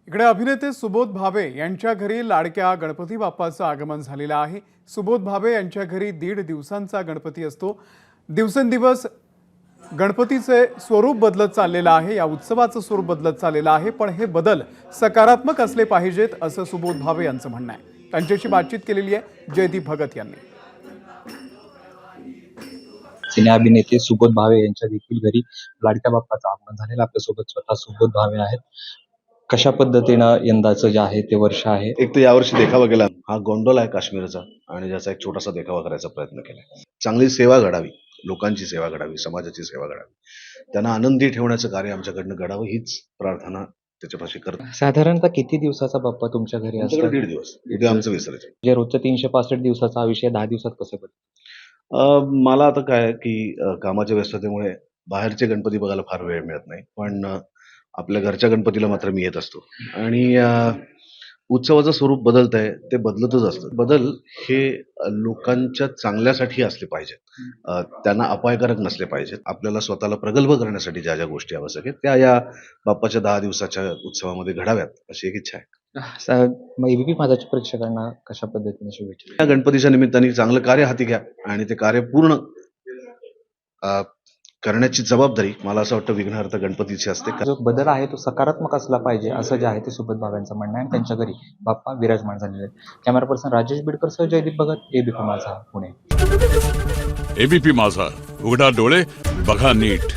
इकडे अभिनेते सुबोध भावे यांच्या घरी लाडक्या गणपती बाप्पाचं आगमन झालेलं आहे। सुबोध भावे यांच्या घरी 1.5 दिवसांचा गणपती असतो। दिवसेंदिवस गणपतीचे स्वरूप बदलत चाललेलं आहे, या उत्सवाचं स्वरूप बदलत चाललेलं आहे, पण हे बदल सकारात्मक असले पाहिजेत असं सुबोध भावे यांचं म्हणणं आहे। त्यांच्याशी बातचीत केलेली आहे जयदीप भगत यांनी। सिने अभिनेते सुबोध भावे यांच्या देखील घरी लाडक्या बाप्पाचं आगमन झालेलं। आपल्यासोबत स्वतः सुबोध भावे आहेत। कशा पद्धतीनं यंदाचं जे आहे ते वर्ष आहे? एक तर यावर्षी देखावा केला, हा गोंडोला आहे काश्मीरचा, आणि ज्याचा एक छोटासा देखावा करायचा प्रयत्न केला। चांगली सेवा घडावी, लोकांची सेवा घडावी, समाजाची सेवा घडावी, त्यांना आनंदी ठेवण्याचं कार्य आमच्याकडनं घडावं हीच प्रार्थना त्याच्यापाशी करतो। साधारणतः किती दिवसाचा बाप्पा तुमच्या घरी असतो? 1.5 दिवस, उद्या आमचं विसर्जन। जे रोजचं 365 दिवसाचा आयुष्य 10 दिवसात कसं बदलतं? मला आता काय आहे की कामाच्या व्यस्ततेमुळे बाहेरचे गणपती बघायला फार वेळ मिळत नाही, पण आपल्या घरच्या गणपतीला मात्र मी येत असतो। आणि उत्सवाचं स्वरूप बदलत आहे, ते बदलतच असतं। बदल हे लोकांच्या चांगल्यासाठी असले पाहिजेत, त्यांना अपायकारक नसले पाहिजेत। आपल्याला स्वतःला प्रगल्भ करण्यासाठी ज्या ज्या गोष्टी आवश्यक आहेत त्या या बाप्पाच्या 10 दिवसाच्या उत्सवामध्ये घडाव्यात अशी एक इच्छा आहे। मग एबीपी माझ्याच्या प्रेक्षकांना कशा पद्धतीने शुभेच्छा? या गणपतीच्या निमित्ताने चांगलं कार्य हाती घ्या आणि ते कार्य पूर्ण करण्याची जबाबदारी मला असं वाटतं विघ्नहर्ता गणपतीची असते। जो बदल आहे तो सकारात्मक असला पाहिजे असं जे आहे ते सुबोध भावेंचं म्हणणं आहे। त्यांच्या घरी बाप्पा विराजमान झालेले आहेत। कॅमेरा पर्सन राजेश बिडकर सह जयदीप भगत, एबीपी माझा, पुणे। एबीपी माझा, उघडा डोळे बघा नीट।